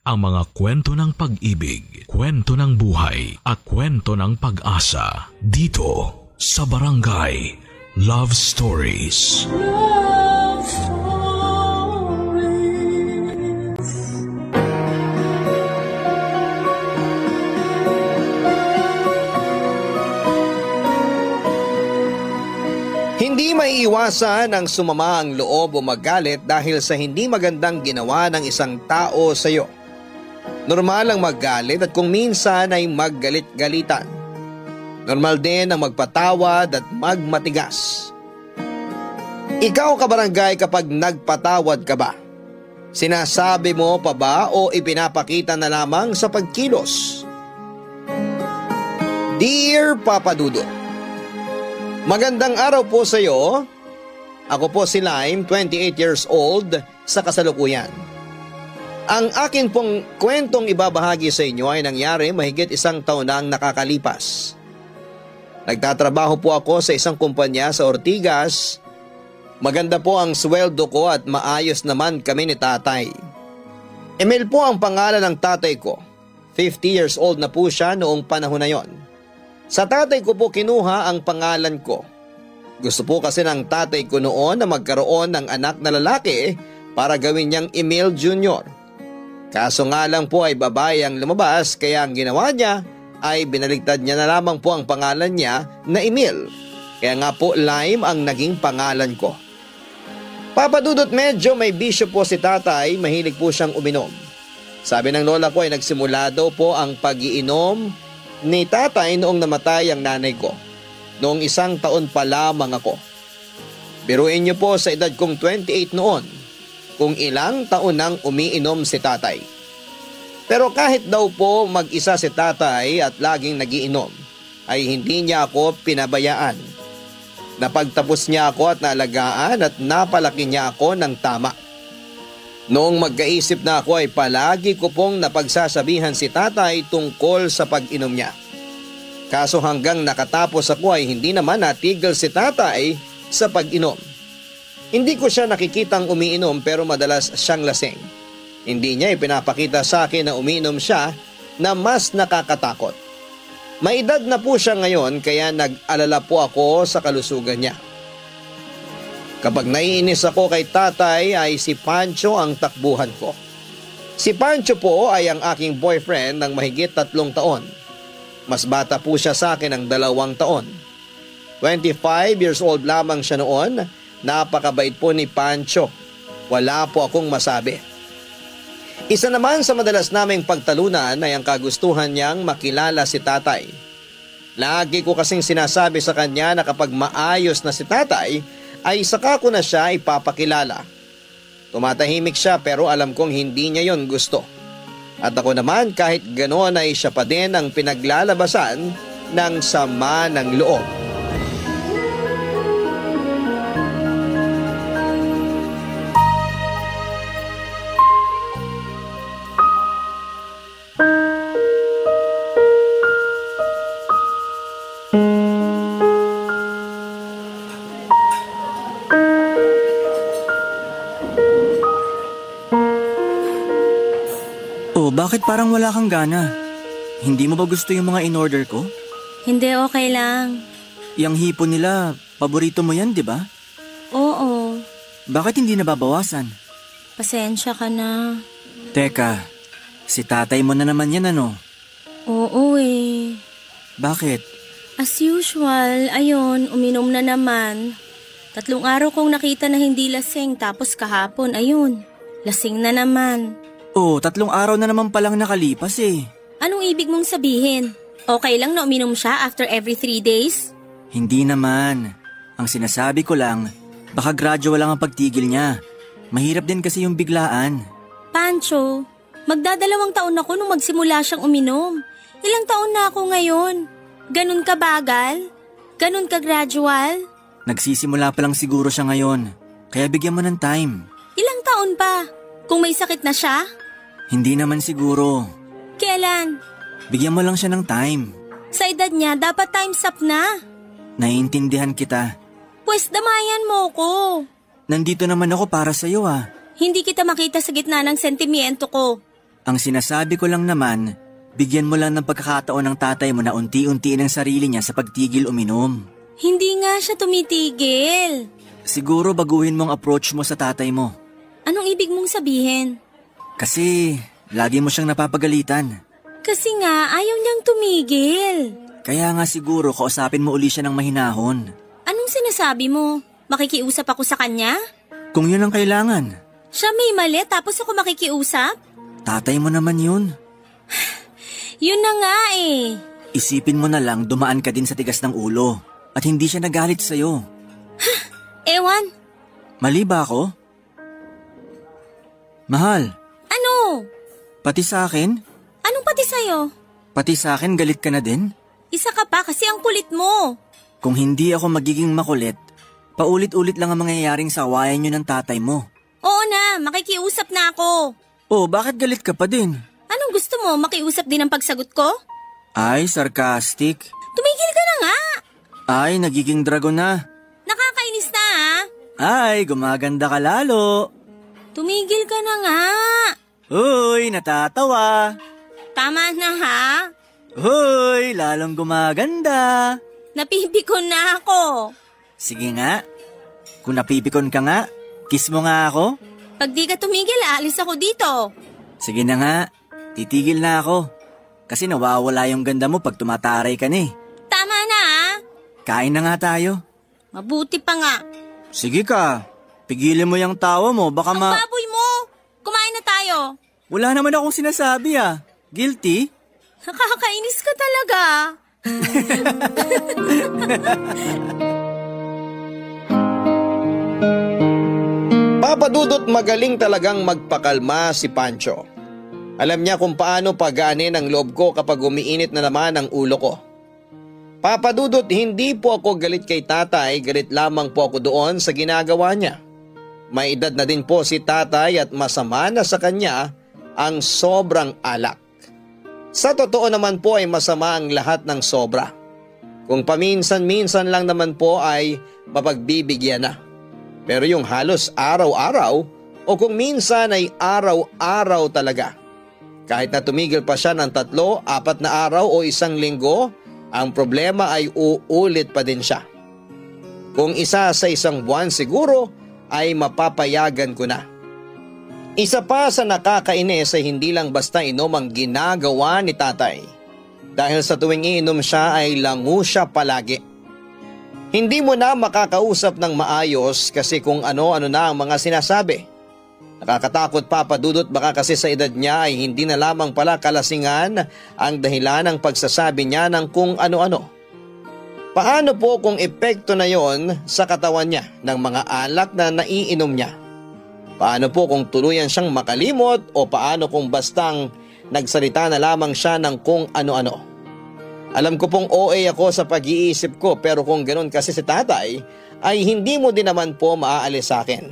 ang mga kwento ng pag-ibig, kwento ng buhay at kwento ng pag-asa dito sa Barangay Love Stories. Love Stories. Hindi maiiwasan ang sumama ang loob o magalit dahil sa hindi magandang ginawa ng isang tao sa iyo. Normal ang maggalit at kung minsan ay maggalit-galitan. Normal din ang magpatawad at magmatigas. Ikaw kabarangay, kapag nagpatawad ka ba? Sinasabi mo pa ba o ipinapakita na lamang sa pagkilos? Dear Papa Dudut, magandang araw po sa iyo. Ako po si Lime, 28 years old sa kasalukuyan. Ang akin pong kwentong ibabahagi sa inyo ay nangyari mahigit 1 taon na ang nakakalipas. Nagtatrabaho po ako sa isang kumpanya sa Ortigas. Maganda po ang sweldo ko at maayos naman kami ni tatay. Emil po ang pangalan ng tatay ko. 50 years old na po siya noong panahon na yon. Sa tatay ko po kinuha ang pangalan ko. Gusto po kasi ng tatay ko noon na magkaroon ng anak na lalaki para gawin niyang Emil Jr. Kaso nga lang po ay babae ang lumabas, kaya ang ginawa niya ay binaligtad niya na lamang po ang pangalan niya na Emil. Kaya nga po Lime ang naging pangalan ko. Papa Dudut, medyo may bisyo po si tatay, mahilig po siyang uminom. Sabi ng lola ko ay nagsimula daw po ang pag-iinom ni tatay noong namatay ang nanay ko. Noong 1 taon pa lamang ako. Biruin niyo po sa edad kong 28 noon kung ilang taon nang umiinom si tatay. Pero kahit daw po mag-isa si tatay at laging nagiinom, ay hindi niya ako pinabayaan. Napagtapos niya ako at naalagaan at napalaki niya ako ng tama. Noong magkaisip na ako ay palagi ko pong napagsasabihan si tatay tungkol sa pag-inom niya. Kaso hanggang nakatapos ako ay hindi naman natigil si tatay sa pag-inom. Hindi ko siya nakikitang umiinom pero madalas siyang lasing. Hindi niya ipinapakita sa akin na umiinom siya na mas nakakatakot. May edad na po siya ngayon kaya nag-alala po ako sa kalusugan niya. Kapag naiinis ako kay tatay ay si Pancho ang takbuhan ko. Si Pancho po ay ang aking boyfriend ng mahigit 3 taon. Mas bata po siya sa akin ng 2 taon. 25 years old lamang siya noon. Napakabait po ni Pancho. Wala po akong masabi. Isa naman sa madalas naming pagtalunan ay ang kagustuhan niyang makilala si tatay. Lagi ko kasing sinasabi sa kanya na kapag maayos na si tatay ay saka ko na siya ipapakilala. Tumatahimik siya pero alam kong hindi niya yon gusto. At ako naman kahit ganoon ay siya pa din ang pinaglalabasan ng sama ng loob. Bakit parang wala kang gana? Hindi mo ba gusto yung mga in-order ko? Hindi, okay lang. Yang hipon nila, paborito mo yan, di ba? Oo. Bakit hindi nababawasan? Pasensya ka na. Teka, si tatay mo na naman yan ano? Oo eh. Bakit? As usual, ayun, uminom na naman. 3 araw kong nakita na hindi lasing tapos kahapon, ayun, lasing na naman. Oh, 3 araw na naman palang nakalipas eh. Anong ibig mong sabihin? Okay lang na uminom siya after every 3 days? Hindi naman. Ang sinasabi ko lang, baka gradual lang ang pagtigil niya. Mahirap din kasi yung biglaan. Pancho, magdadalawang taon ako nung magsimula siyang uminom. Ilang taon na ako ngayon? Ganun ka bagal? Ganun ka gradual? Nagsisimula pa lang siguro siya ngayon. Kaya bigyan mo ng time. Ilang taon pa? Kung may sakit na siya? Hindi naman siguro. Kailan? Bigyan mo lang siya ng time. Sa edad niya, dapat time's up na. Naiintindihan kita. Pwes damayan mo ko. Nandito naman ako para sa'yo ah. Hindi kita makita sa gitna ng sentimiento ko. Ang sinasabi ko lang naman, bigyan mo lang ng pagkakataon ng tatay mo na unti-unti ng sarili niya sa pagtigil uminom. Hindi nga siya tumitigil. Siguro baguhin mong approach mo sa tatay mo. Anong ibig mong sabihin? Kasi lagi mo siyang napapagalitan. Kasi nga ayaw niyang tumigil. Kaya nga siguro kausapin mo uli siya ng mahinahon. Anong sinasabi mo? Makikiusap ako sa kanya? Kung yun ang kailangan. Siya may mali tapos ako makikiusap? Tatay mo naman yun. Yun na nga eh. Isipin mo na lang dumaan ka din sa tigas ng ulo at hindi siya nagalit sa'yo. Ewan. Mali ba ako? Mahal. Ano? Pati sa akin? Anong pati sa'yo? Pati sa akin galit ka na din? Isa ka pa kasi ang kulit mo. Kung hindi ako magiging makulit, paulit-ulit lang ang mangyayaring sawayan nyo ng tatay mo. Oo na, makikiusap na ako. Oh, bakit galit ka pa din? Anong gusto mo? Makiusap din ang pagsagot ko? Ay, sarcastic. Tumigil ka na nga. Ay, nagiging dragon na. Nakakainis na ha. Ay, gumaganda ka lalo. Tumigil ka na nga. Uy, natatawa. Tama na ha. Uy, lalong gumaganda. Napipikon na ako. Sige nga. Kung napipikon ka nga, kiss mo nga ako. Pag di ka tumigil, aalis ako dito. Sige na nga, titigil na ako. Kasi nawawala yung ganda mo pag tumataray ka na eh. Tama na ha. Kain na nga tayo. Mabuti pa nga. Sige ka, pigilin mo yung tawa mo, baka Ang baboy mo. Kumain na tayo. Wala naman akong sinasabi ah. Guilty? Nakakainis ka talaga. Papa Dudut, magaling talagang magpakalma si Pancho. Alam niya kung paano pagaanin ang loob ko kapag umiinit na naman ang ulo ko. Papa Dudut, hindi po ako galit kay tatay, galit lamang po ako doon sa ginagawa niya. May edad na din po si tatay at masama na sa kanya ang sobrang alak. Sa totoo naman po ay masama ang lahat ng sobra. Kung paminsan-minsan lang naman po ay mapagbibigyan na. Pero yung halos araw-araw o kung minsan ay araw-araw talaga. Kahit na tumigil pa siya ng 3, 4 na araw o 1 linggo, ang problema ay uulit pa din siya. Kung isa sa 1 buwan siguro ay mapapayagan ko na. Isa pa sa nakakainis ay hindi lang basta inom ang ginagawa ni tatay. Dahil sa tuwing iinom siya ay lango siya palagi. Hindi mo na makakausap ng maayos kasi kung ano-ano na ang mga sinasabi. Nakakatakot, Papa Dudut, baka kasi sa edad niya ay hindi na lamang pala kalasingan ang dahilan ng pagsasabi niya ng kung ano-ano. Paano po kung epekto na yon sa katawan niya ng mga alak na naiinom niya? Paano po kung tuluyan siyang makalimot o paano kung bastang nagsalita na lamang siya ng kung ano-ano? Alam ko pong OA ako sa pag-iisip ko pero kung ganoon kasi si tatay ay hindi mo din naman po maaalis sa akin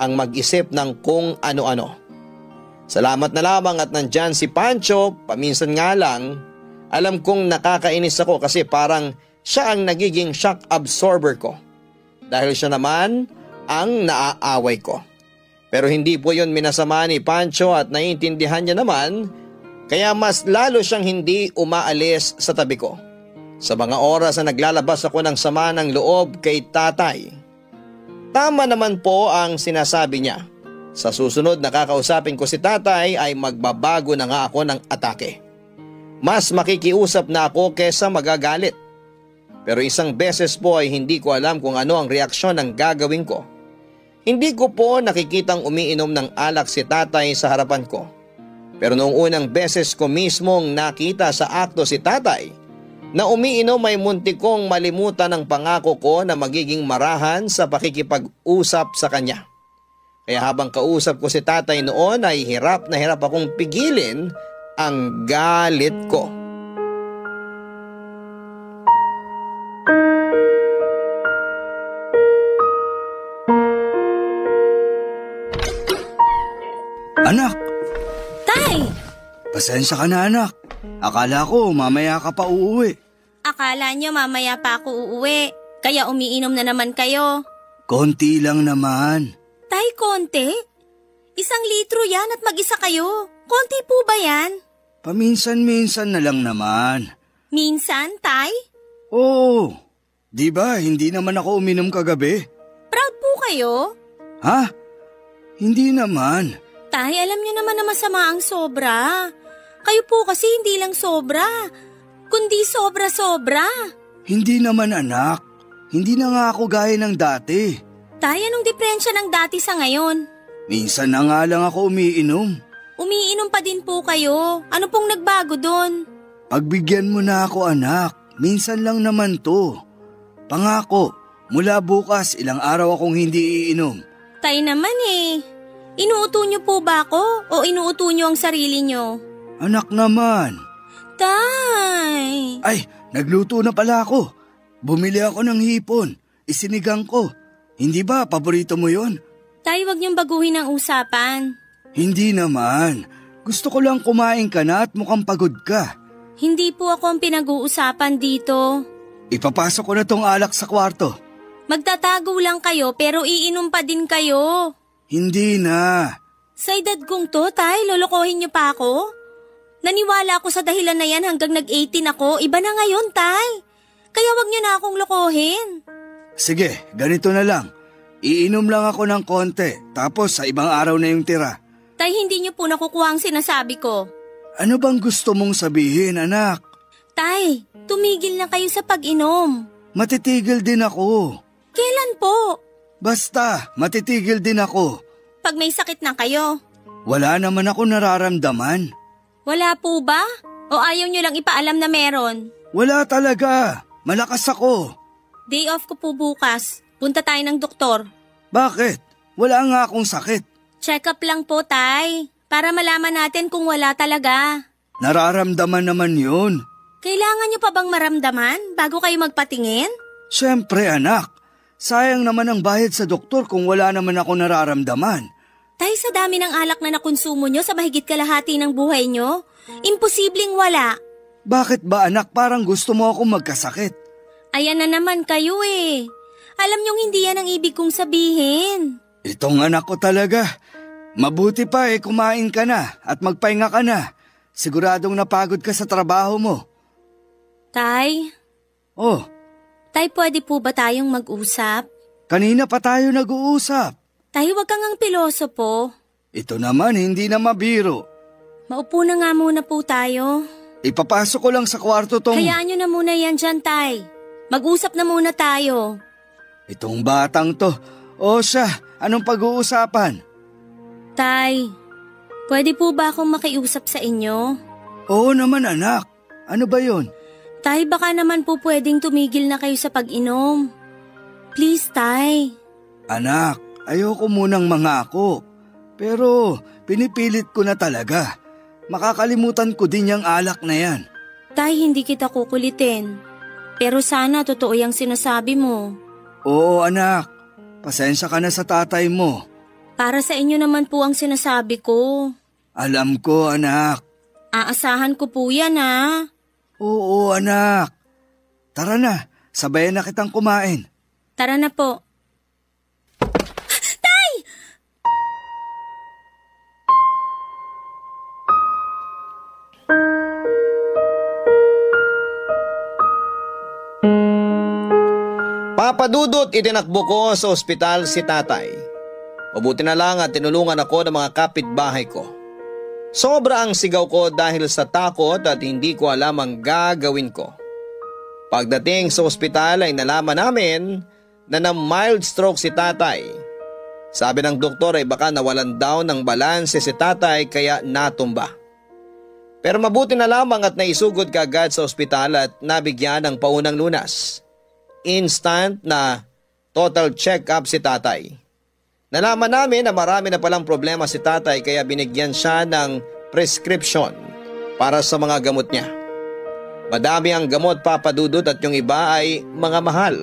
ang mag-isip ng kung ano-ano. Salamat na lamang at nandyan si Pancho, paminsan nga lang. Alam kong nakakainis ako kasi parang siya ang nagiging shock absorber ko. Dahil siya naman ang naaaway ko. Pero hindi po yun minasama ni Pancho at naiintindihan niya naman. Kaya mas lalo siyang hindi umaalis sa tabi ko. Sa mga oras na naglalabas ako ng sama ng loob kay tatay. Tama naman po ang sinasabi niya. Sa susunod na kakausapin ko si tatay ay magbabago na nga ako ng atake. Mas makikiusap na ako kesa magagalit. Pero isang beses po ay hindi ko alam kung ano ang reaksyon ng gagawin ko. Hindi ko po nakikitang umiinom ng alak si tatay sa harapan ko. Pero noong unang beses ko mismong nakita sa akto si tatay na umiinom ay muntik kong malimutan ang pangako ko na magiging marahan sa pakikipag-usap sa kanya. Kaya habang kausap ko si tatay noon ay hirap na hirap akong pigilin ang galit ko. Anak! Tay! Pasensya ka na, anak. Akala ko mamaya ka pa uuwi. Akala nyo mamaya pa ako uuwi. Kaya umiinom na naman kayo. Konti lang naman. Tay, konti? 1 litro yan at mag-isa kayo. Konti po ba yan? Paminsan-minsan na lang naman. Minsan, Tay? Oo. Di ba, hindi naman ako uminom kagabi? Proud po kayo? Ha? Hindi naman. Tay, alam niyo naman na masama ang sobra. Kayo po kasi hindi lang sobra, kundi sobra-sobra. Hindi naman anak. Hindi na nga ako gaya ng dati. Tay, anong diferensya ng dati sa ngayon? Minsan na nga lang ako umiinom. Umiinom pa din po kayo. Ano pong nagbago doon? Pagbigyan mo na ako anak. Minsan lang naman to. Pangako, mula bukas ilang araw akong hindi iinom. Tay naman eh. Inuuto niyo po ba ako o inuuto niyo ang sarili niyo? Anak naman. Tay! Ay, nagluto na pala ako. Bumili ako ng hipon. Isinigang ko. Hindi ba paborito mo yon? Tay, wag niyong baguhin ang usapan. Hindi naman. Gusto ko lang kumain ka na at mukhang pagod ka. Hindi po ako ang pinag-uusapan dito. Ipapasok ko na tong alak sa kwarto. Magtatago lang kayo pero iinom pa din kayo. Hindi na. Sa edad kong to, Tay, lolokohin niyo pa ako? Naniwala ako sa dahilan na yan hanggang nag-18 ako. Iba na ngayon, Tay. Kaya wag niyo na akong lokohin. Sige, ganito na lang. Iinom lang ako ng konti, tapos sa ibang araw na yung tira. Tay, hindi niyo po nakukuha ang sinasabi ko. Ano bang gusto mong sabihin, anak? Tay, tumigil na kayo sa pag-inom. Matitigil din ako. Kailan po? Basta, matitigil din ako. Pag may sakit na kayo. Wala naman ako nararamdaman. Wala po ba? O ayaw niyo lang ipaalam na meron? Wala talaga. Malakas ako. Day off ko po bukas. Punta tayo ng doktor. Bakit? Wala nga akong sakit. Check up lang po, Tay. Para malaman natin kung wala talaga. Nararamdaman naman yun. Kailangan niyo pa bang maramdaman bago kayo magpatingin? Siyempre anak. Sayang naman ang bayad sa doktor kung wala naman ako nararamdaman. Tay, sa dami ng alak na nakonsumo niyo sa mahigit kalahati ng buhay niyo, imposibleng wala. Bakit ba anak parang gusto mo akong magkasakit? Ayan na naman kayo eh. Alam niyong hindi yan ang ibig kong sabihin. Itong anak ko talaga. Mabuti pa kumain ka na at magpahinga ka na. Siguradong napagod ka sa trabaho mo. Tay? Oh? Tay, pwede po ba tayong mag-usap? Kanina pa tayo nag-uusap. Tay, wag kang ang pilosopo. Ito naman hindi na mabiro. Maupo na nga muna po tayo. Ipapasok ko lang sa kwarto tong... Hayaan niyo na muna yan dyan, Tay. Mag-usap na muna tayo. Itong batang to. O siya, anong pag-uusapan? Tay, pwede po ba akong makiusap sa inyo? Oo naman anak. Ano ba yon? Tay, baka naman po pwedeng tumigil na kayo sa pag-inom. Please, Tay. Anak, ayoko munang mangako. Pero pinipilit ko na talaga. Makakalimutan ko din yung alak na yan. Tay, hindi kita kukulitin. Pero sana totoo yung sinasabi mo. Oo anak, pasensya ka na sa tatay mo. Para sa inyo naman po ang sinasabi ko. Alam ko anak. Aasahan ko po yan ha. Oo anak. Tara na, sabayan na kitang kumain. Tara na po. Tay! Papadudot, itinakbo ko sa ospital si tatay. Mabuti na lang at tinulungan ako ng mga kapitbahay ko. Sobra ang sigaw ko dahil sa takot at hindi ko alam ang gagawin ko. Pagdating sa ospital ay nalaman namin na mild stroke si tatay. Sabi ng doktor ay baka nawalan daw ng balanse si tatay kaya natumba. Pero mabuti na lamang at naisugod kaagad sa ospital at nabigyan ng paunang lunas. Instant na total check-up si tatay. Nalaman namin na marami na palang problema si tatay kaya binigyan siya ng prescription para sa mga gamot niya. Madami ang gamot papadudot at yung iba ay mga mahal.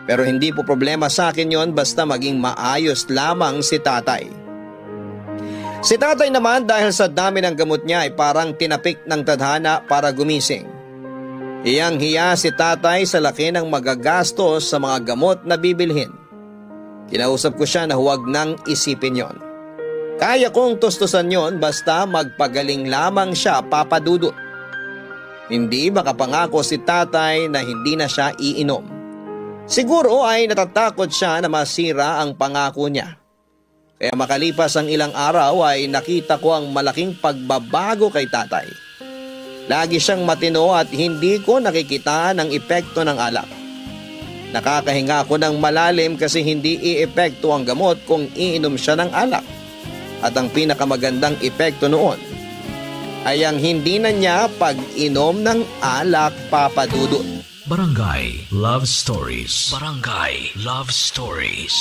Pero hindi po problema sa akin yon basta maging maayos lamang si tatay. Si tatay naman dahil sa dami ng gamot niya ay parang tinapik ng tadhana para gumising. Hiyang-hiya si tatay sa laki ng magagastos sa mga gamot na bibilhin. Kinausap ko siya na huwag nang isipin yon. Kaya kong tustusan yon basta magpagaling lamang siya, Papa Dudut. Hindi makapangako si tatay na hindi na siya iinom. Siguro ay natatakot siya na masira ang pangako niya. Kaya makalipas ang ilang araw ay nakita ko ang malaking pagbabago kay tatay. Lagi siyang matino at hindi ko nakikita ng epekto ng alak. Nakakahinga ako ng malalim kasi hindi i-epekto ang gamot kung iinom siya ng alak. At ang pinakamagandang epekto noon ay ang hindi na niya pag-inom ng alak, Papa Dudut. Barangay Love Stories. Barangay Love Stories.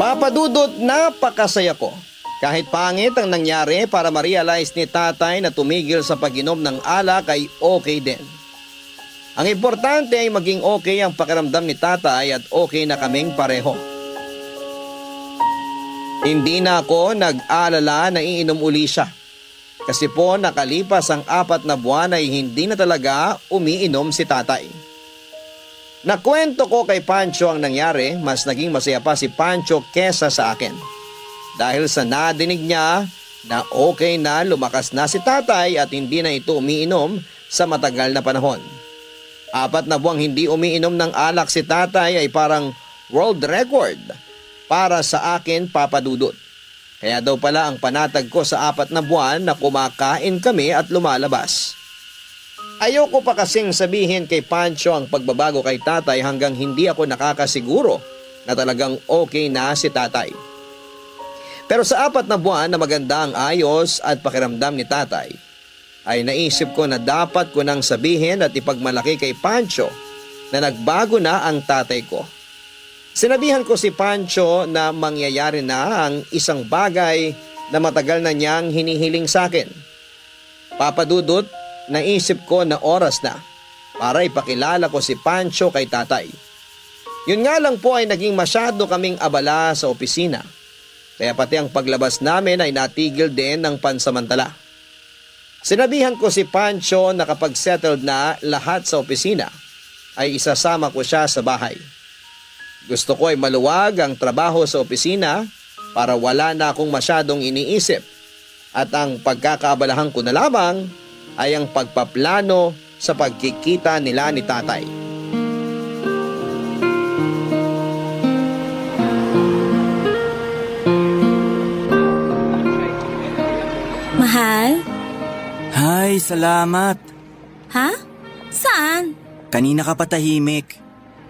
Papa Dudut, napakasaya ko. Kahit pangit ang nangyari, para ma-realize ni tatay na tumigil sa pag-inom ng alak ay okay din. Ang importante ay maging okay ang pakiramdam ni tatay at okay na kaming pareho. Hindi na ako nag-alala na iinom uli siya. Kasi po nakalipas ang 4 na buwan ay hindi na talaga umiinom si tatay. Nakwento ko kay Pancho ang nangyari, mas naging masaya pa si Pancho kesa sa akin. Dahil sa nadinig niya na okay na lumakas na si tatay at hindi na ito umiinom sa matagal na panahon. 4 na buwang hindi umiinom ng alak si tatay ay parang world record para sa akin, Papa Dudut. Kaya daw pala ang panatag ko sa 4 na buwan na kumakain kami at lumalabas. Ayoko pa kasing sabihin kay Pancho ang pagbabago kay tatay hanggang hindi ako nakakasiguro na talagang okay na si tatay. Pero sa 4 na buwan na maganda ang ayos at pakiramdam ni tatay, ay naisip ko na dapat ko nang sabihin at ipagmalaki kay Pancho na nagbago na ang tatay ko. Sinabihan ko si Pancho na mangyayari na ang isang bagay na matagal na niyang hinihiling sa akin. Papa Dudut, naisip ko na oras na para ipakilala ko si Pancho kay tatay. Yun nga lang po ay naging masyado kaming abala sa opisina. Kaya pati ang paglabas namin ay natigil din ng pansamantala. Sinabihan ko si Pancho na kapag settled na lahat sa opisina, ay isasama ko siya sa bahay. Gusto ko ay maluwag ang trabaho sa opisina para wala na akong masyadong iniisip. At ang pagkakaabalahan ko na lamang ay ang pagpaplano sa pagkikita nila ni tatay. Mahal? Hay, salamat. Ha? Saan? Kanina ka pa tahimik.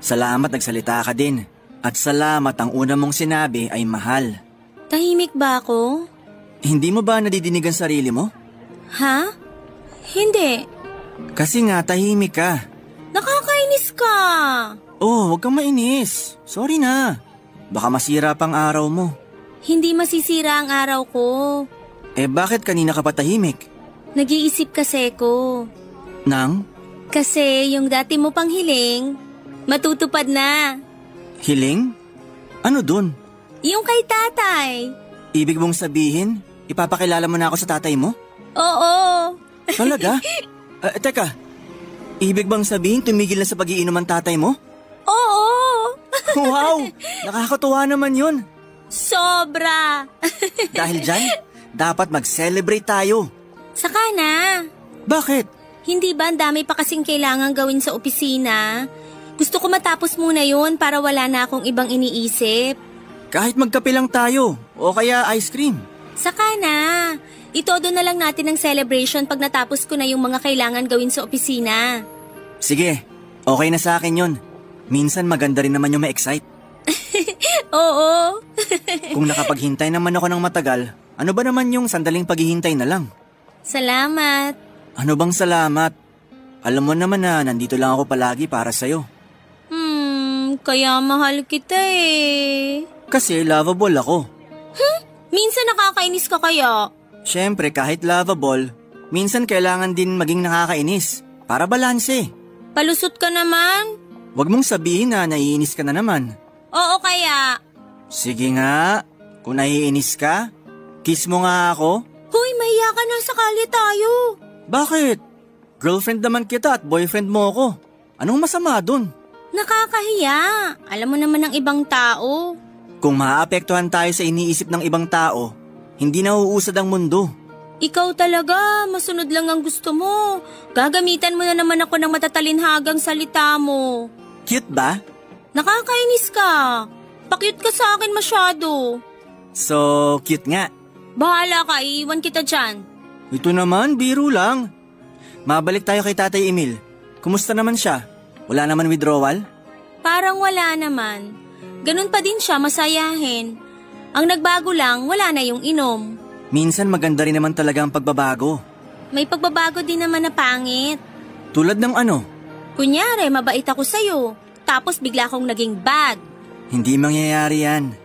Salamat nagsalita ka din. At salamat ang una mong sinabi ay mahal. Tahimik ba ako? Hindi mo ba nadidinig ang sarili mo? Ha? Hindi. Kasi nga tahimik ka. Nakakainis ka. Oh, huwag kang mainis. Sorry na. Baka masira pang araw mo. Hindi masisira ang araw ko. Eh bakit kanina ka pa tahimik? Nag-iisip kasi ko. Nang? Kasi yung dati mo pang hiling, matutupad na. Hiling? Ano dun? Yung kay tatay. Ibig mong sabihin, ipapakilala mo na ako sa tatay mo? Oo. Talaga? Teka, ibig bang sabihin tumigil na sa pag-iinom ang tatay mo? Oo. Wow! Nakakatuwa naman yun. Sobra. Dahil dyan, dapat mag-celebrate tayo. Saka na. Bakit? Hindi ba ang dami pa kasing kailangan gawin sa opisina? Gusto ko matapos muna yun para wala na akong ibang iniisip. Kahit magkape lang tayo o kaya ice cream. Saka na. Itodo na lang natin ang celebration pag natapos ko na yung mga kailangan gawin sa opisina. Sige, okay na sa akin yun. Minsan maganda rin naman yung ma-excite. Oo. Kung nakapaghintay naman ako ng matagal, ano ba naman yung sandaling paghihintay na lang? Salamat. Ano bang salamat? Alam mo naman na nandito lang ako palagi para sa'yo. Kaya mahal kita eh. Kasi lovable ako. Minsan nakakainis ka kaya? Siyempre kahit lovable, minsan kailangan din maging nakakainis para balanse. Palusot ka naman. Huwag mong sabihin na naiinis ka na naman. Oo kaya. Sige nga, kung naiinis ka, kiss mo nga ako. Hoy, mahiya ka na, sakali tayo. Bakit? Girlfriend naman kita at boyfriend mo ako. Anong masama dun? Nakakahiya. Alam mo naman ng ibang tao. Kung maaapektuhan tayo sa iniisip ng ibang tao, hindi na uusad ang mundo. Ikaw talaga, masunod lang ang gusto mo. Gagamitan mo na naman ako ng matatalinhagang salita mo. Cute ba? Nakakainis ka. Pakyut ka sa akin masyado. So, cute nga. Bahala ka, iiwan kita dyan. Ito naman, biro lang. Mabalik tayo kay Tatay Emil. Kumusta naman siya? Wala naman withdrawal? Parang wala naman. Ganun pa din siya, masayahin. Ang nagbago lang, wala na yung inom. Minsan maganda rin naman talaga ang pagbabago. May pagbabago din naman na pangit. Tulad ng ano? Kunyari, mabait ako sa'yo. Tapos bigla akong naging bad. Hindi mangyayari yan.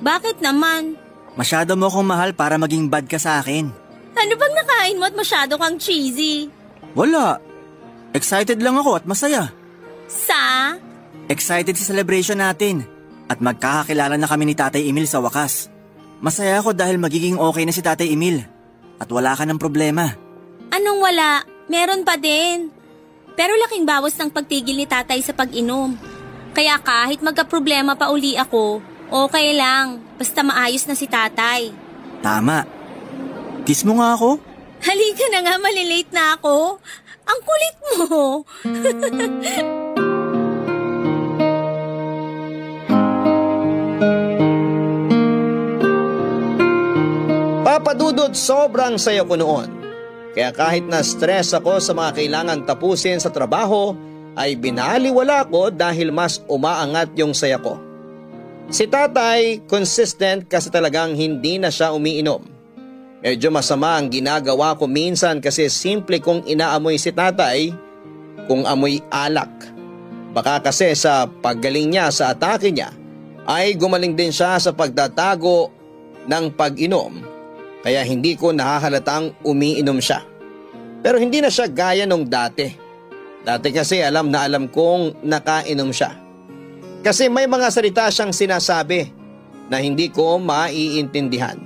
Bakit naman? Masyado mo akong mahal para maging bad ka sa akin. Ano bang nakain mo at masyado kang cheesy? Wala. Excited lang ako at masaya. Sa? Excited sa celebration natin. At magkakakilala na kami ni Tatay Emil sa wakas. Masaya ako dahil magiging okay na si Tatay Emil. At wala ka ng problema. Anong wala? Meron pa din. Pero laking bawas ng pagtigil ni Tatay sa pag-inom. Kaya kahit magka-problema pa uli ako, okay lang. Basta maayos na si Tatay. Tama. Kiss mo nga ako? Halika na nga, malilate na ako. Ang kulit mo. Papa Dudut, sobrang saya ko noon. Kaya kahit na-stress ako sa mga kailangan tapusin sa trabaho, ay binaliwala ko dahil mas umaangat yung saya ko. Si Tatay, consistent kasi talagang hindi na siya umiinom. Medyo masama ang ginagawa ko minsan kasi simple kong inaamoy si Tatay kung amoy alak. Baka kasi sa paggaling niya sa atake niya, ay gumaling din siya sa pagtatago ng pag-inom. Kaya hindi ko nahahalatang umiinom siya. Pero hindi na siya gaya nung dati. Dati kasi alam na alam kong nakainom siya. Kasi may mga salita siyang sinasabi na hindi ko maiintindihan.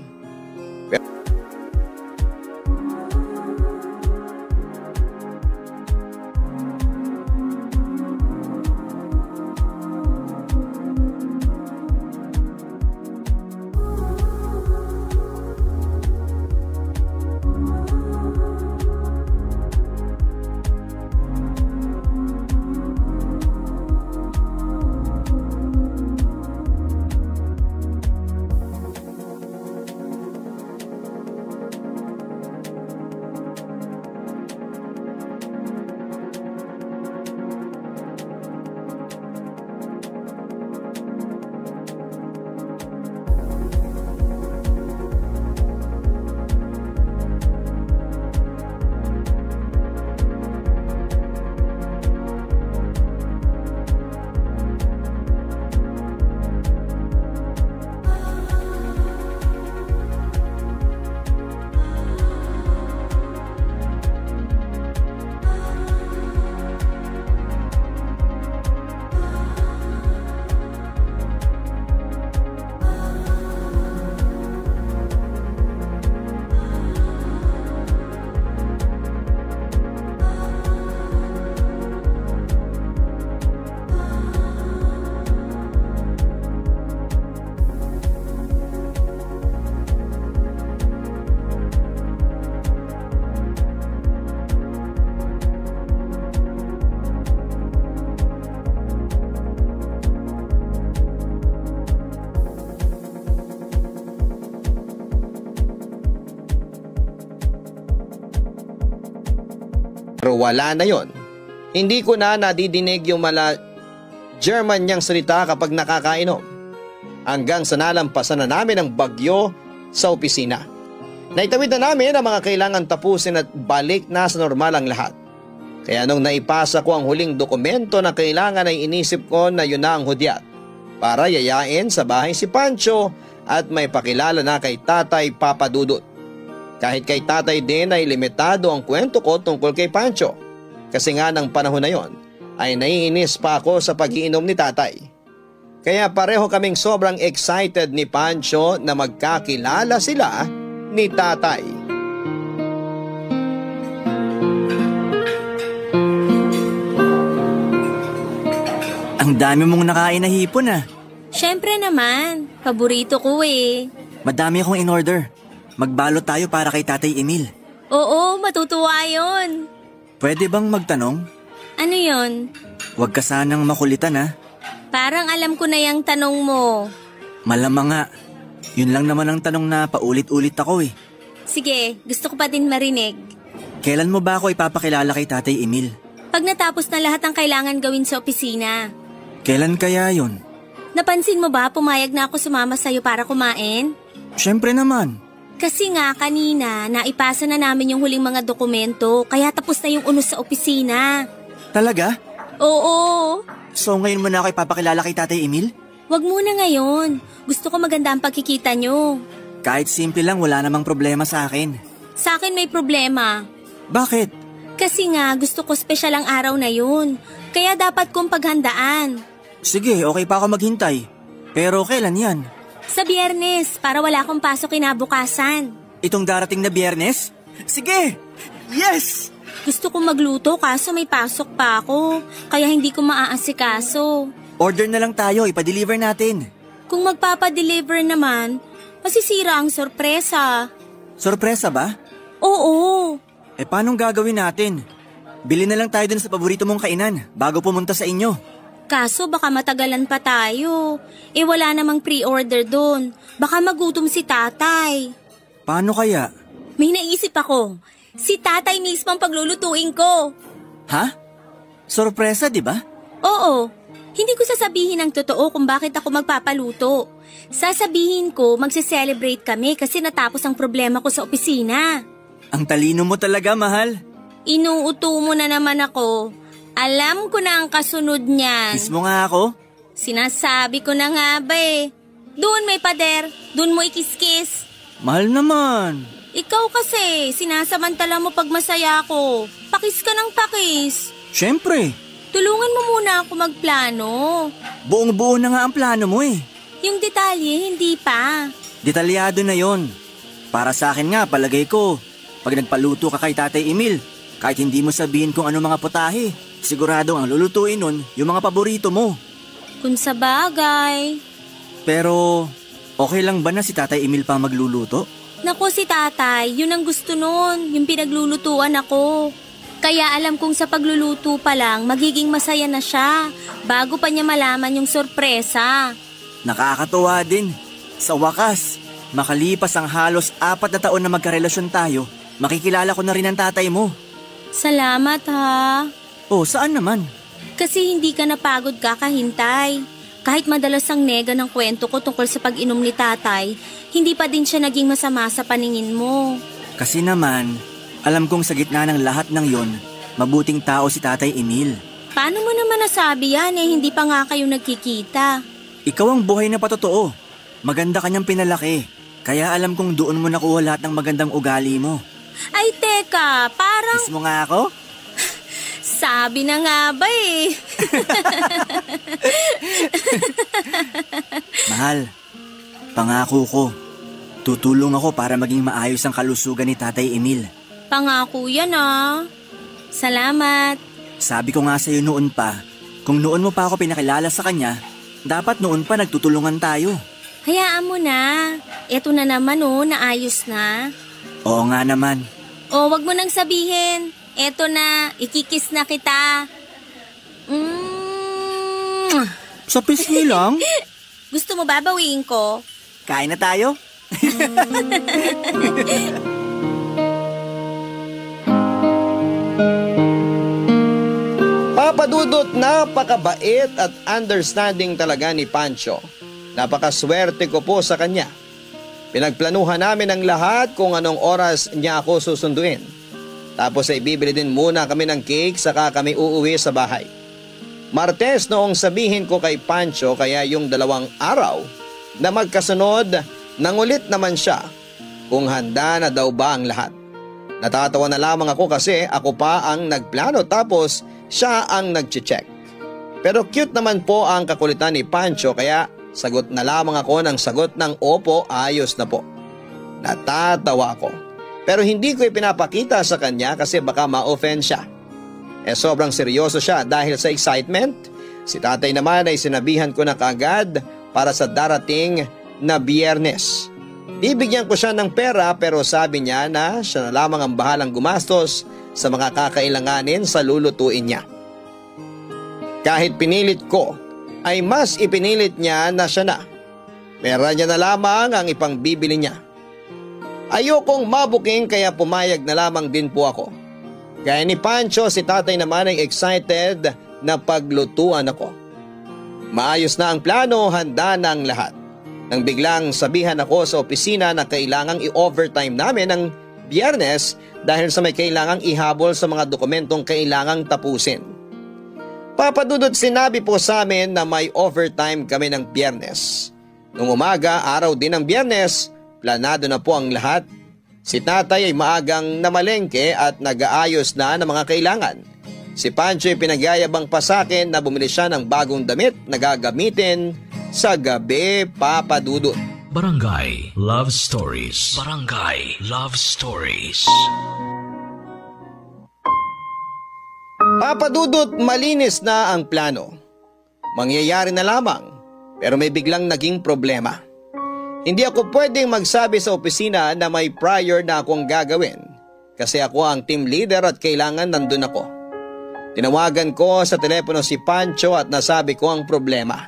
Pero wala na yon. Hindi ko na nadidinig yung mala German niyang salita kapag nakakainom. Hanggang sa nalampasan na namin ang bagyo sa opisina. Naitawid na namin ang mga kailangan tapusin at balik na sa normal ang lahat. Kaya nung naipasa ko ang huling dokumento na kailangan ay inisip ko na yun na ang hudyat para yayain sa bahay si Pancho at may pakilala na kay Tatay Papa Dudut. Kahit kay Tatay din ay limitado ang kwento ko tungkol kay Pancho. Kasi nga ng panahon na yon ay naiinis pa ako sa pag-iinom ni Tatay. Kaya pareho kaming sobrang excited ni Pancho na magkakilala sila ni Tatay. Ang Ang dami mong nakain na hipon ah. Syempre naman, paborito ko eh. Madami akong in-order. Magbalot tayo para kay Tatay Emil. Oo, matutuwa yun. Pwede bang magtanong? Ano yun? Huwag ka sanang makulitan ah. Parang alam ko na yung tanong mo. Malamang nga. Yun lang naman ang tanong na paulit-ulit ako eh. Sige, gusto ko pa din marinig. Kailan mo ba ako ipapakilala kay Tatay Emil? Pag natapos na lahat ng kailangan gawin sa opisina. Kailan kaya yun? Napansin mo ba pumayag na ako sumama sa'yo para kumain? Siyempre naman. Kasi nga kanina, naipasa na namin yung huling mga dokumento, kaya tapos na yung unos sa opisina. Talaga? Oo. So ngayon mo na ako ipapakilala kay Tatay Emil? Wag muna ngayon. Gusto ko maganda ang pagkikita nyo. Kahit simple lang, wala namang problema sa akin. Sa akin may problema. Bakit? Kasi nga gusto ko special ang araw na yun. Kaya dapat kong paghandaan. Sige, okay pa ako maghintay. Pero kailan yan? Sa Biyernes, para wala akong pasok kinabukasan. Itong darating na Biyernes? Sige! Yes! Gusto kong magluto kaso may pasok pa ako. Kaya hindi ko maaasikaso. Order na lang tayo, ipa-deliver natin. Kung magpapadeliver naman, masisira ang sorpresa. Sorpresa ba? Oo. Paano gagawin natin? Bili na lang tayo dun sa paborito mong kainan bago pumunta sa inyo. Kaso baka matagalan pa tayo. Wala namang pre-order dun. Baka magutom si tatay. Paano kaya? May naisip ako. Si tatay mismo ang paglulutuin ko. Ha? Sorpresa, di ba? Oo. Hindi ko sasabihin ang totoo kung bakit ako magpapaluto. Sasabihin ko magse-celebrate kami kasi natapos ang problema ko sa opisina. Ang talino mo talaga, mahal. Inuuto mo na naman ako. Alam ko na ang kasunod niyan. Kiss mo nga ako? Sinasabi ko na nga ba eh. Doon may pader, doon mo ikis-kiss. Mahal naman. Ikaw kasi, sinasamantala mo pag masaya ako. Pakis ka ng pakis. Siyempre. Tulungan mo muna ako magplano. Buong-buo na nga ang plano mo eh. Yung detalye, hindi pa. Detalyado na yon. Para sa akin nga, palagay ko, pag nagpaluto ka kay Tatay Emil, kahit hindi mo sabihin kung ano mga putahe, sigurado ang lulutuin nun yung mga paborito mo. Kung sa bagay. Pero, okay lang ba na si Tatay Emil pa magluluto? Naku si tatay, yun ang gusto nun, yung pinaglulutuan ako. Kaya alam kong sa pagluluto pa lang, magiging masaya na siya, bago pa niya malaman yung sorpresa. Nakakatuwa din. Sa wakas, makalipas ang halos 4 na taon na magkarelasyon tayo, makikilala ko na rin ang tatay mo. Salamat ha. Oh, saan naman? Kasi hindi ka napagod kakahintay. Kahit madalas ang nega ng kwento ko tungkol sa pag-inom ni tatay, hindi pa din siya naging masama sa paningin mo. Kasi naman, alam kong sa gitna ng lahat ng yon, mabuting tao si Tatay Emil. Paano mo naman nasabi yan hindi pa nga kayo nagkikita? Ikaw ang buhay na patotoo. Maganda kanyang pinalaki. Kaya alam kong doon mo nakuha lahat ng magandang ugali mo. Ay teka, parang... Kiss mo nga ako? Sabi na nga ba eh. Mahal, pangako ko, tutulong ako para maging maayos ang kalusugan ni Tatay Emil. Pangako yan ah. Salamat. Sabi ko nga sa'yo noon pa, kung noon mo pa ako pinakilala sa kanya, dapat noon pa nagtutulungan tayo. Hayaan mo na. Eto na naman naayos na. Oo nga naman. Wag mo nang sabihin. Eto na, ikikis na kita. Sa pisngi lang? Gusto mo babawiin ko? Kain na tayo? Papa Dudut, napakabait at understanding talaga ni Pancho. Napakaswerte ko po sa kanya. Pinagplanuhan namin ang lahat kung anong oras niya ako susunduin. Tapos ay bibili din muna kami ng cake saka kami uuwi sa bahay. Martes noong sabihin ko kay Pancho kaya yung 2 araw na magkasunod, nangulit naman siya kung handa na daw ba ang lahat. Natatawa na lamang ako kasi ako pa ang nagplano tapos siya ang nag-check. Pero cute naman po ang kakulitan ni Pancho kaya sagot na lamang ako ng sagot ng opo, ayos na po. Natatawa ako. Pero hindi ko ipinapakita sa kanya kasi baka ma-offend siya. Sobrang seryoso siya dahil sa excitement Si tatay naman ay sinabihan ko na kaagad para sa darating na Biyernes. Bibigyan ko siya ng pera pero sabi niya na siya na lamang ang bahalang gumastos sa mga kakailanganin sa lulutuin niya. Kahit pinilit ko, ay mas ipinilit niya na siya na. Pera niya na lamang ang ipangbibili niya. Ayokong mabuking kaya pumayag na lamang din po ako. Gaya ni Pancho, si tatay naman ay excited na paglutuan ako. Maayos na ang plano, handa na ang lahat. Nang biglang sabihan ako sa opisina na kailangang i-overtime namin ng Biyernes dahil sa may kailangang ihabol sa mga dokumentong kailangang tapusin. Papa Dudut, sinabi po sa amin na may overtime kami ng Biyernes. Nung umaga, araw din ng Biyernes, planado na po ang lahat. Si tatay ay maagang namalengke at nag-aayos na ng mga kailangan. Si Pancho ay pinagyayabang pa sa akin na bumili siya ng bagong damit na gagamitin sa gabi, Papa Dudut. Barangay Love Stories. Barangay Love Stories. Papa Dudut, malinis na ang plano. Mangyayari na lamang, pero may biglang naging problema. Hindi ako pwedeng magsabi sa opisina na may prior na akong gagawin kasi ako ang team leader at kailangan nandun ako. Tinawagan ko sa telepono si Pancho at nasabi ko ang problema.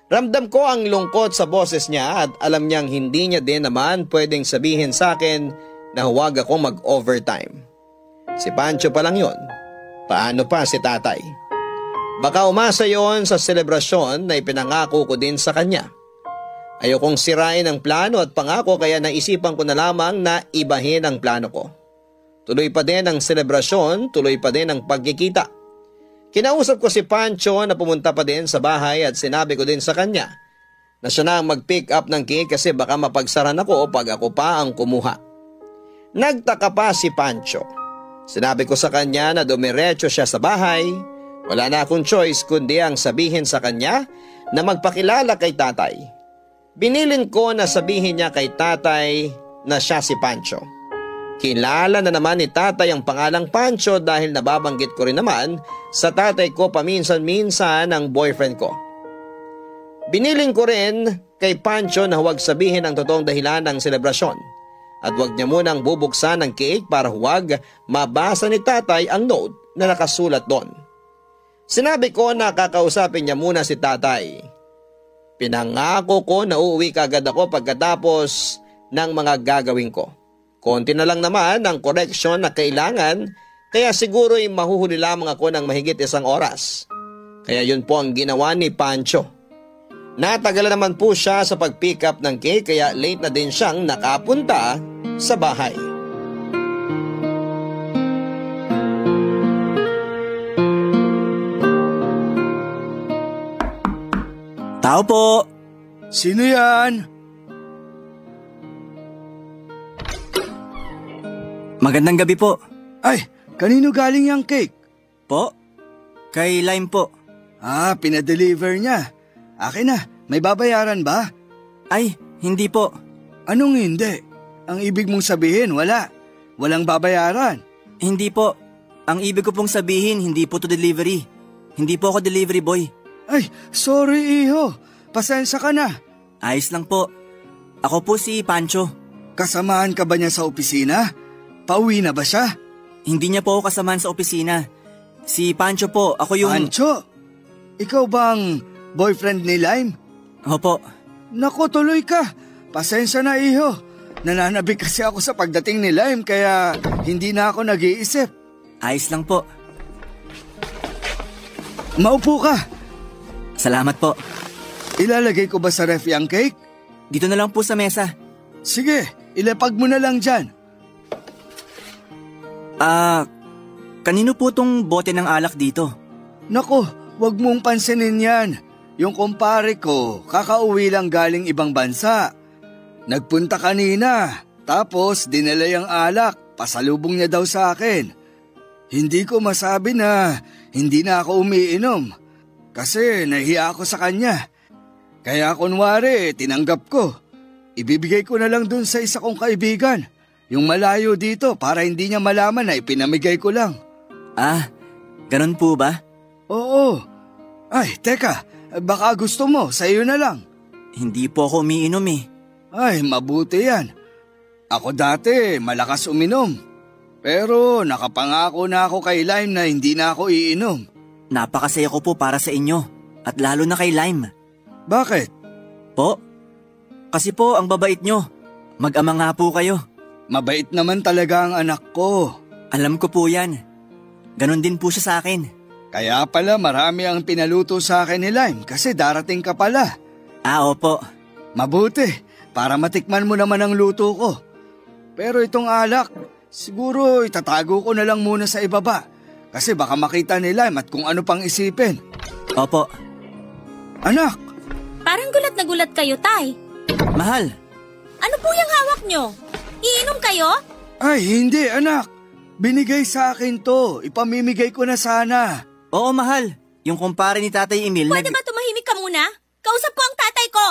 Ramdam ko ang lungkot sa boses niya at alam niyang hindi niya din naman pwedeng sabihin sa akin na huwag akong mag-overtime. Si Pancho pa lang yun. Paano pa si tatay? Baka umasa yon sa selebrasyon na ipinangako ko din sa kanya. Ayokong sirain ang plano at pangako kaya naisipan ko na lamang na ibahin ang plano ko. Tuloy pa din ang selebrasyon, tuloy pa din ang pagkikita. Kinausap ko si Pancho na pumunta pa din sa bahay at sinabi ko din sa kanya na siya na ang mag-pick up ng cake kasi baka mapagsaran ako pag ako pa ang kumuha. Nagtaka pa si Pancho. Sinabi ko sa kanya na dumiretso siya sa bahay. Wala na akong choice kundi ang sabihin sa kanya na magpakilala kay tatay. Binilin ko na sabihin niya kay tatay na siya si Pancho. Kilala na naman ni tatay ang pangalang Pancho dahil nababanggit ko rin naman sa tatay ko paminsan-minsan ang boyfriend ko. Binilin ko rin kay Pancho na huwag sabihin ang totoong dahilan ng selebrasyon at huwag niya munang bubuksan ng cake para huwag mabasa ni tatay ang note na nakasulat doon. Sinabi ko na kakausapin niya muna si tatay. Pinangako ko na uuwi kagad ako pagkatapos ng mga gagawin ko. Konti na lang naman ang correction na kailangan kaya siguro ay mahuhuli lamang ako ng mahigit 1 oras. Kaya yun po ang ginawa ni Pancho. Natagalan naman po siya sa pag-pick up ng cake kaya late na din siyang nakapunta sa bahay. Tao po! Sino yan? Magandang gabi po. Ay, kanino galing yung cake? Po? Kay Lime po. Ah, pinadeliver niya. Akin na, may babayaran ba? Ay, hindi po. Anong hindi? Ang ibig mong sabihin, wala. Walang babayaran. Hindi po. Ang ibig ko pong sabihin, hindi po to delivery. Hindi po ako delivery boy. Ay, sorry iho. Pasensya ka na. Ayos lang po. Ako po si Pancho. Kasamahan ka ba niya sa opisina? Pauwi na ba siya? Hindi niya po ako kasamahan sa opisina. Si Pancho po, ako yung... Pancho? Ikaw bang boyfriend ni Lime? Opo. Naku, tuloy ka. Pasensya na iho. Nananabik kasi ako sa pagdating ni Lime kaya hindi na ako nag-iisip. Ayos lang po. Maupo ka. Salamat po. Ilalagay ko ba sa ref ang cake? Dito na lang po sa mesa. Sige, ilapag mo na lang dyan. Kanino po tong bote ng alak dito? Naku, wag mong pansinin yan. Yung kumpare ko, kakauwi lang galing ibang bansa. Nagpunta kanina, tapos dinala yung alak, pasalubong niya daw sa akin. Hindi ko masabi na hindi na ako umiinom. Kasi nahiya ako sa kanya. Kaya kunwari, tinanggap ko. Ibibigay ko na lang dun sa isa kong kaibigan. Yung malayo dito para hindi niya malaman na ipinamigay ko lang. Ah, ganun po ba? Oo. Ay, teka, baka gusto mo, sa iyo na lang. Hindi po ako umiinom eh. Ay, mabuti yan. Ako dati, malakas uminom. Pero nakapangako na ako kay Lime na hindi na ako iinom. Napakasaya ko po para sa inyo. At lalo na kay Lime. Bakit? Po? Kasi po ang babait nyo. Mag-ama nga po kayo. Mabait naman talaga ang anak ko. Alam ko po yan. Ganon din po siya sa akin. Kaya pala marami ang pinaluto sa akin ni Lime kasi darating ka pala. Opo. Mabuti, para matikman mo naman ang luto ko. Pero itong alak, siguro itatago ko na lang muna sa ibaba. Kasi baka makita ni Lime at kung ano pang isipin. Opo. Anak! Parang gulat na gulat kayo, Tay. Mahal. Ano po yung hawak nyo? Iinom kayo? Ay, hindi anak. Binigay sa akin to. Ipamimigay ko na sana. Oo, mahal. Yung kumpare ni Tatay Emil Pwede ba tumahimik ka muna? Kausap ko ang tatay ko.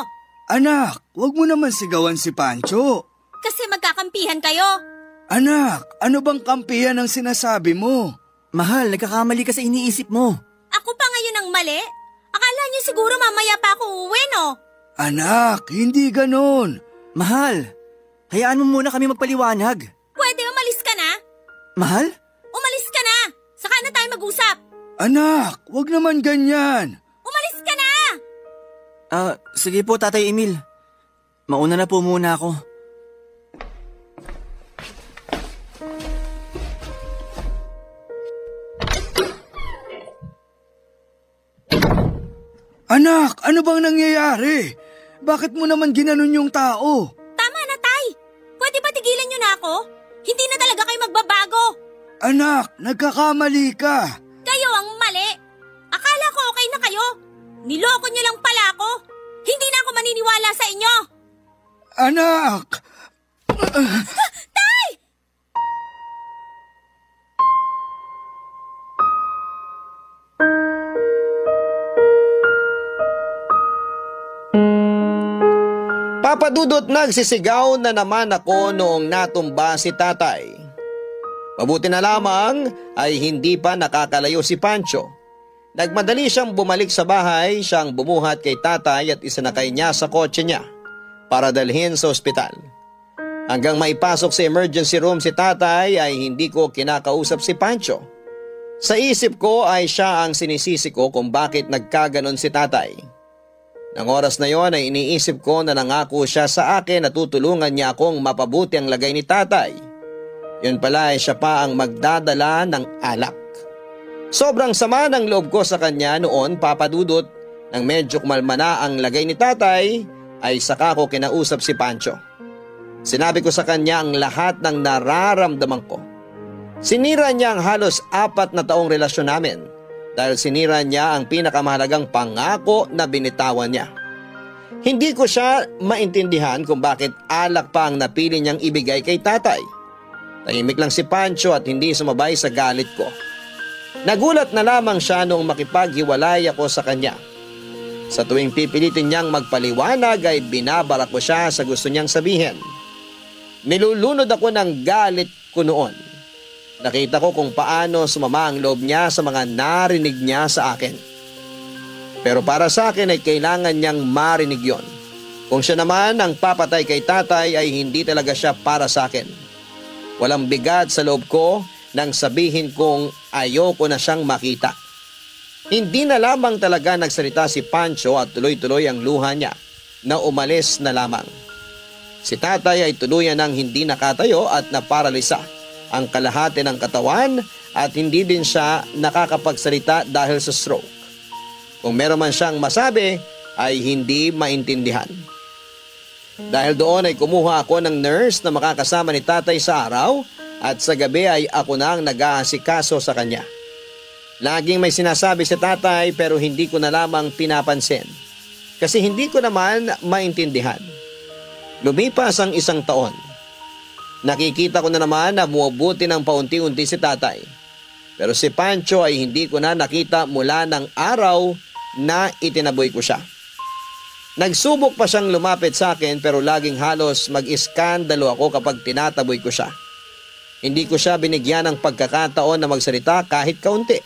Anak, wag mo naman sigawan si Pancho. Kasi magkakampihan kayo. Anak, ano bang kampihan ang sinasabi mo? Mahal, nagkakamali ka sa iniisip mo. Ako pa ngayon ang mali? Akala niyo siguro mamaya pa ako uuwi, no? Anak, hindi ganon. Mahal, hayaan mo muna kami magpaliwanag. Pwede umalis ka na? Mahal? Umalis ka na! Saka na tayo mag-usap. Anak, wag naman ganyan. Umalis ka na! Sige po, Tatay Emil. Mauna na po muna ako. Anak, ano bang nangyayari? Bakit mo naman ginanon yung tao? Tama na, Tay. Pwede ba tigilan niyo na ako? Hindi na talaga kayo magbabago. Anak, nagkakamali ka. Kayo ang mali. Akala ko okay na kayo. Niloko niyo lang pala ako. Hindi na ako maniniwala sa inyo. Anak! Tay! Papa Dudut, nagsisigaw na naman ako noong natumba si tatay. Mabuti na lamang ay hindi pa nakakalayo si Pancho. Nagmadali siyang bumalik sa bahay, siyang bumuhat kay tatay at isinakay niya sa kotse niya para dalhin sa ospital. Hanggang maipasok sa emergency room si tatay ay hindi ko kinakausap si Pancho. Sa isip ko ay siya ang sinisisi ko kung bakit nagkaganon si tatay. Nang oras na yon ay iniisip ko na nangako siya sa akin na tutulungan niya akong mapabuti ang lagay ni tatay. Yun pala ay siya pa ang magdadala ng alak. Sobrang sama ng loob ko sa kanya noon, Papa Dudut, nang medyo kumalma na ang lagay ni tatay ay saka ko kinausap si Pancho. Sinabi ko sa kanya ang lahat ng nararamdaman ko. Sinira niya ang halos 4 na taong relasyon namin. Dahil sinira niya ang pinakamahalagang pangako na binitawan niya. Hindi ko siya maintindihan kung bakit alak pa ang napili niyang ibigay kay tatay. Tahimik lang si Pancho at hindi sumabay sa galit ko. Nagulat na lamang siya noong makipaghiwalay ako sa kanya. Sa tuwing pipilitin niyang magpaliwanag ay binabara ko siya sa gusto niyang sabihin. Nilulunod ako ng galit ko noon. Nakita ko kung paano sumama ang loob niya sa mga narinig niya sa akin. Pero para sa akin ay kailangan niyang marinig yon. Kung siya naman ang papatay kay tatay ay hindi talaga siya para sa akin. Walang bigat sa loob ko nang sabihin kong ayoko na siyang makita. Hindi na lamang talaga nagsalita si Pancho at tuloy-tuloy ang luha niya na umalis na lamang. Si tatay ay tuluyan ng hindi nakatayo at naparalisa ang kalahati ng katawan at hindi din siya nakakapagsalita dahil sa stroke. Kung meron man siyang masabi ay hindi maintindihan. Dahil doon ay kumuha ako ng nurse na makakasama ni tatay sa araw at sa gabi ay ako na ang nag-aasikaso sa kanya. Laging may sinasabi si tatay pero hindi ko na lamang pinapansin kasi hindi ko naman maintindihan. Lumipas ang 1 taon. Nakikita ko na naman na bumubuti ng paunti-unti si tatay. Pero si Pancho ay hindi ko na nakita mula ng araw na itinaboy ko siya. Nagsubok pa siyang lumapit sa akin pero laging halos mag-iskandalo ako kapag tinataboy ko siya. Hindi ko siya binigyan ng pagkakataon na magsalita kahit kaunti.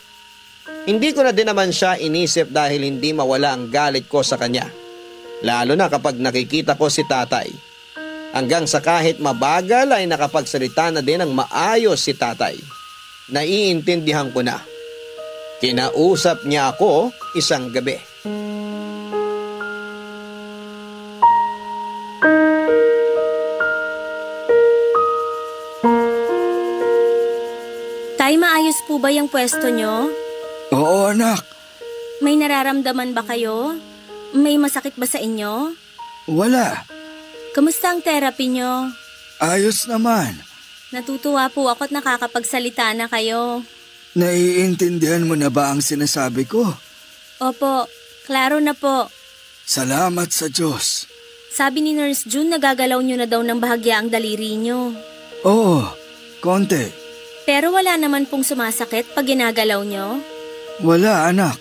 Hindi ko na din naman siya inisip dahil hindi mawala ang galit ko sa kanya. Lalo na kapag nakikita ko si tatay. Hanggang sa kahit mabagal ay nakapagsalita na din ng maayos si tatay. Naiintindihan ko na. Kinausap niya ako isang gabi. Tay, maayos po ba yung pwesto nyo? Oo anak, May nararamdaman ba kayo? May masakit ba sa inyo? wala. Kamusta ang therapy nyo? Ayos naman. Natutuwa po ako at nakakapagsalita na kayo. Naiintindihan mo na ba ang sinasabi ko? Opo, klaro na po. Salamat sa Diyos. Sabi ni Nurse June, nagagalaw nyo na daw ng bahagya ang daliri nyo. Oo, konti. Pero wala naman pong sumasakit pag ginagalaw nyo? Wala anak.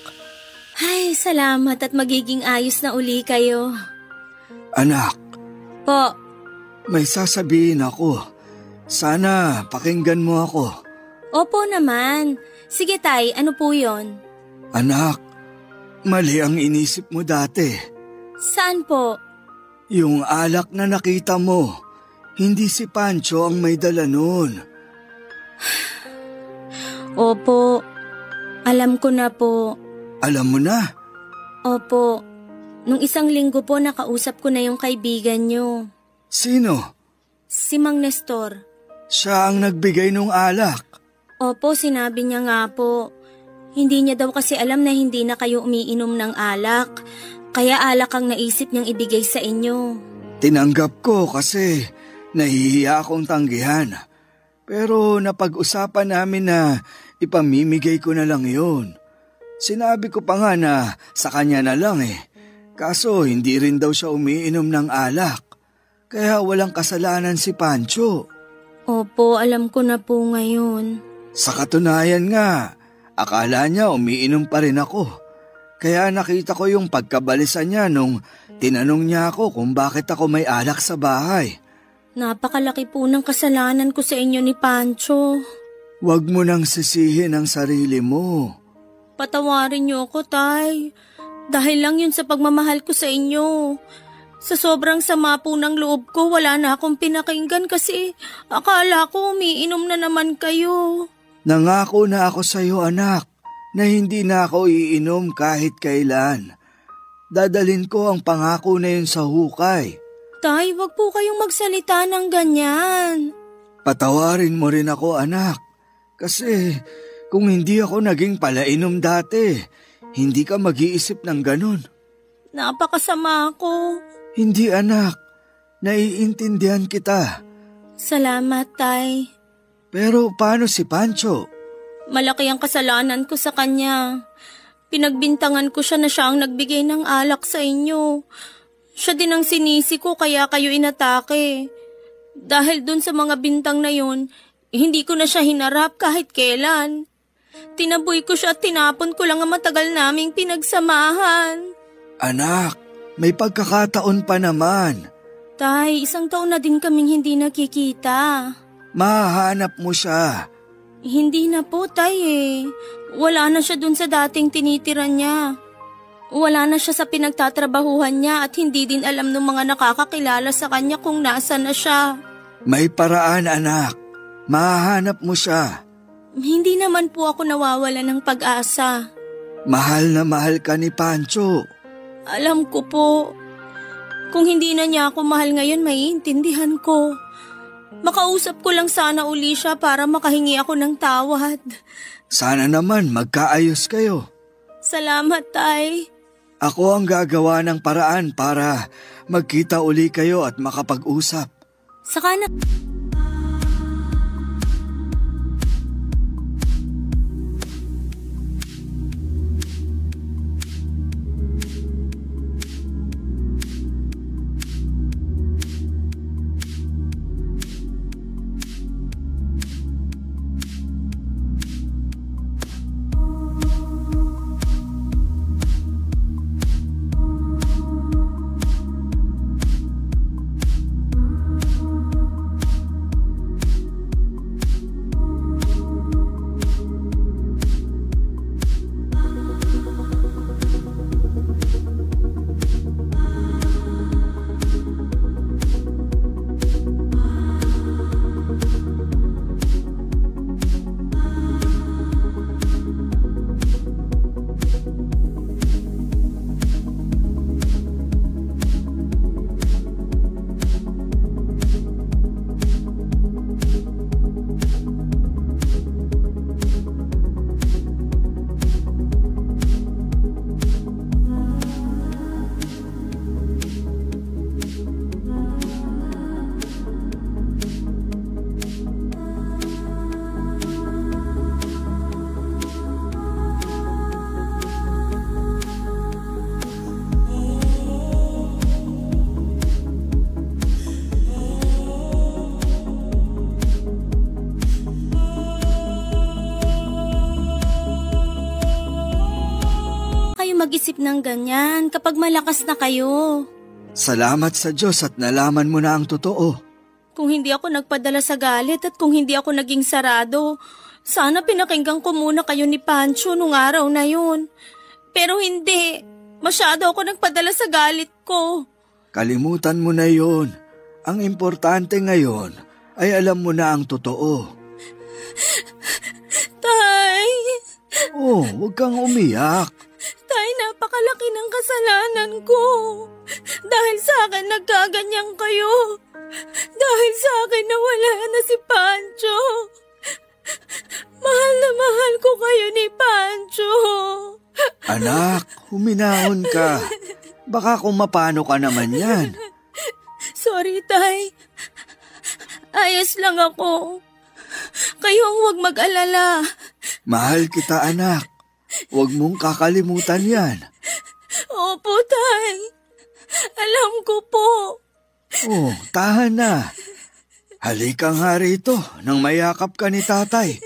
Ay, salamat at magiging ayos na uli kayo. Anak, Po, may sasabihin ako. Sana pakinggan mo ako. opo naman. Sige tay, ano po yon? Anak, mali ang inisip mo dati. Saan po? Yung alak na nakita mo, hindi si Pancho ang may dala nun. Opo, alam ko na po. Alam mo na? Opo, nung isang linggo po nakausap ko na yung kaibigan nyo. Sino? Si Mang Nestor. Siya ang nagbigay nung alak. Opo, sinabi niya nga po. Hindi niya daw kasi alam na hindi na kayo umiinom ng alak. Kaya alak ang naisip niyang ibigay sa inyo. Tinanggap ko kasi nahihiya akong tanggihan. Pero napag-usapan namin na ipamimigay ko na lang yun. Sinabi ko pa nga na sa kanya na lang Kaso hindi rin daw siya umiinom ng alak. Kaya walang kasalanan si Pancho. Opo, alam ko na po ngayon. Sa katunayan nga, akala niya umiinom pa rin ako. Kaya nakita ko yung pagkabalisa niya nung tinanong niya ako kung bakit ako may alak sa bahay. Napakalaki po ng kasalanan ko sa inyo ni Pancho. Huwag mo nang sisihin ang sarili mo. Patawarin niyo ako, Tay. Dahil lang yun sa pagmamahal ko sa inyo. Sa sobrang sama po ng loob ko, wala na akong pinakinggan kasi akala ko umiinom na naman kayo. Nangako na ako sa iyo, anak, na hindi na ako iinom kahit kailan. Dadalhin ko ang pangako na yun sa hukay. Tay, wag po kayong magsalita ng ganyan. Patawarin mo rin ako, anak. Kasi kung hindi ako naging palainom dati, hindi ka mag-iisip ng ganun. Napakasama ko. Hindi, anak. Naiintindihan kita. Salamat, Tay. Pero paano si Pancho? Malaki ang kasalanan ko sa kanya. Pinagbintangan ko siya na siya ang nagbigay ng alak sa inyo. Siya din ang sinisi ko kaya kayo inatake. Dahil dun sa mga bintang na yun, hindi ko na siya hinarap kahit kailan. Tinaboy ko siya at tinapon ko lang ang matagal naming pinagsamahan. Anak, may pagkakataon pa naman. Tay, 1 taon na din kaming hindi nakikita. Mahahanap mo siya. Hindi na po, Tay Wala na siya dun sa dating tinitiran niya. Wala na siya sa pinagtatrabahuhan niya at hindi din alam ng mga nakakakilala sa kanya kung nasa na siya. May paraan, anak. Mahahanap mo siya. Hindi naman po ako nawawala ng pag-asa. Mahal na mahal ka ni Pancho. Alam ko po. Kung hindi na niya ako mahal ngayon, maiintindihan ko. Makausap ko lang sana uli siya para makahingi ako ng tawad. Sana naman magkaayos kayo. Salamat, Tay. Ako ang gagawa ng paraan para magkita uli kayo at makapag-usap. Saka na... mag-isip ng ganyan kapag malakas na kayo. Salamat sa Diyos at nalaman mo na ang totoo. Kung hindi ako nagpadala sa galit at kung hindi ako naging sarado, sana pinakinggan ko muna kayo ni Pancho nung araw na yun. Pero hindi. Masyado ako nagpadala sa galit ko. Kalimutan mo na yun. Ang importante ngayon ay alam mo na ang totoo. Tay! Oh, huwag kang umiyak. Tay, napakalaki ng kasalanan ko. Dahil sa akin nagkaganyan kayo. Dahil sa akin nawala na si Pancho. Mahal na mahal ko kayo ni Pancho. Anak, huminahon ka. Baka kung mapano ka naman yan. Sorry, Tay. Ayos lang ako. Kayo ang huwag mag-alala. Mahal kita, anak. Huwag mong kakalimutan yan. Opo, Tay. Alam ko po. Oh, tahan na. Halika nga rito nang mayakap ka ni tatay.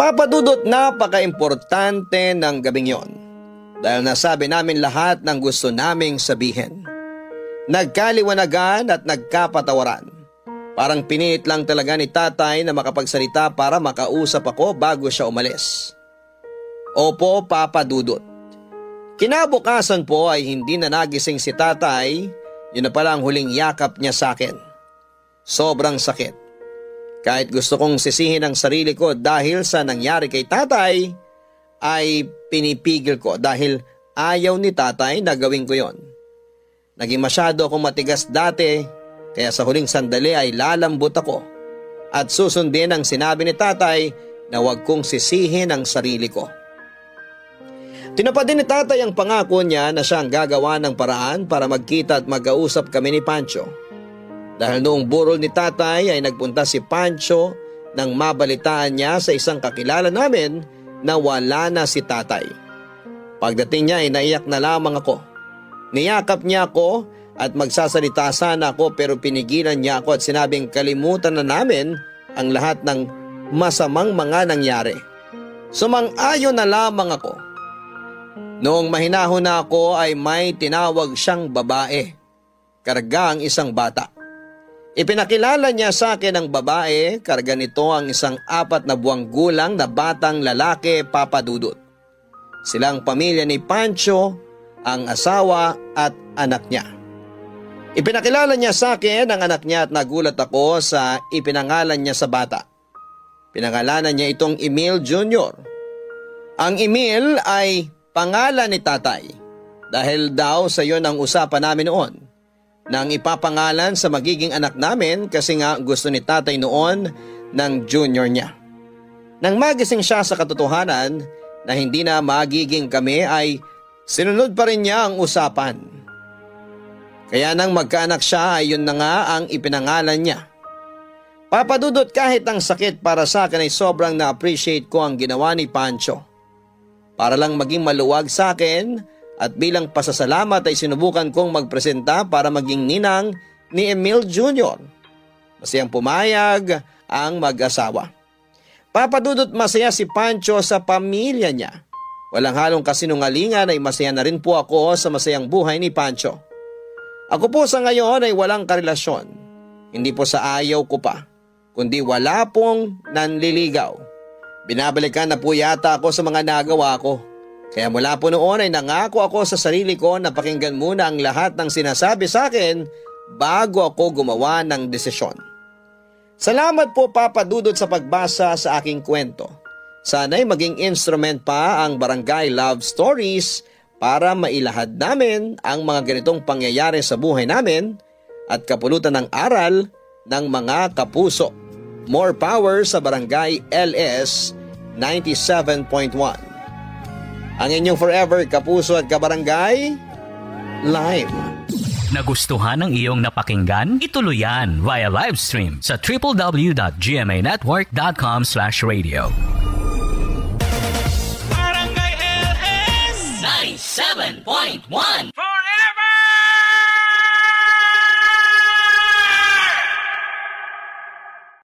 Papa Dudut, napaka-importante ng gabing yon. Dahil nasabi namin lahat ng gusto naming sabihin. Nagkaliwanagan at nagkapatawaran. Parang pinilit lang talaga ni tatay na makapagsalita para makausap ako bago siya umalis. Opo, Papa Dudut. Kinabukasan po ay hindi na nagising si tatay, yun na pala ang huling yakap niya sa akin. Sobrang sakit. Kahit gusto kong sisihin ang sarili ko dahil sa nangyari kay tatay, ay pinipigil ko dahil ayaw ni tatay na gawin ko yon. Naging masyado akong matigas dati, kaya sa huling sandali ay lalambot ako at susundin ang sinabi ni tatay na huwag kong sisihin ang sarili ko. Tinupad din ni tatay ang pangako niya na siya ang gagawa ng paraan para magkita at mag-ausap kami ni Pancho. Dahil noong burol ni tatay ay nagpunta si Pancho nang mabalitaan niya sa isang kakilala namin na wala na si tatay. Pagdating niya ay naiyak na lamang ako. Niyakap niya ako at magsasalita sana ako pero pinigilan niya ako at sinabing kalimutan na namin ang lahat ng masamang mga nangyari. Sumang-ayon na lamang ako. Noong mahinahon na ako ay may tinawag siyang babae. Karga ang isang bata. Ipinakilala niya sa akin ang babae, karga nito ang isang 4 na buwang gulang na batang lalaki, Papa Dudut. Silang pamilya ni Pancho, ang asawa at anak niya. Ipinakilala niya sa akin ang anak niya at nagulat ako sa ipinangalan niya sa bata. Pinangalanan niya itong Emil Jr. Ang Emil ay pangalan ni tatay dahil daw sa yon ang usapan namin noon. Nang ipapangalan sa magiging anak namin kasi nga gusto ni tatay noon ng junior niya. Nang magising siya sa katotohanan na hindi na magiging kami ay sinunod pa rin niya ang usapan. Kaya nang magkaanak siya ay yun na nga ang ipinangalan niya. Papa Dudut, kahit ang sakit para sa akin ay sobrang na-appreciate ko ang ginawa ni Pancho. Para lang maging maluwag sa akin at bilang pasasalamat ay sinubukan kong magpresenta para maging ninang ni Emil Jr. Masayang pumayag ang mag-asawa. Papa Dudut, masaya si Pancho sa pamilya niya. Walang halong kasinungalingan ay masaya na rin po ako sa masayang buhay ni Pancho. Ako po sa ngayon ay walang karelasyon. Hindi po sa ayaw ko pa, kundi wala pong nanliligaw. Binabalikan na po yata ako sa mga nagawa ko. Kaya mula po noon ay nangako ako sa sarili ko na pakinggan muna ang lahat ng sinasabi sa akin bago ako gumawa ng desisyon. Salamat po, Papa Dudut, sa pagbasa sa aking kwento. Sana'y maging instrument pa ang Barangay Love Stories para mailahad namin ang mga ganitong pangyayari sa buhay namin at kapulutan ng aral ng mga kapuso. More power sa Barangay LS 97.1. Ang inyong forever kapuso at kabarangay, Live. Nagustuhan ng iyong napakinggan? Ituloy yan via live stream sa www.gmanetwork.com/radio. Barangay LS 97.1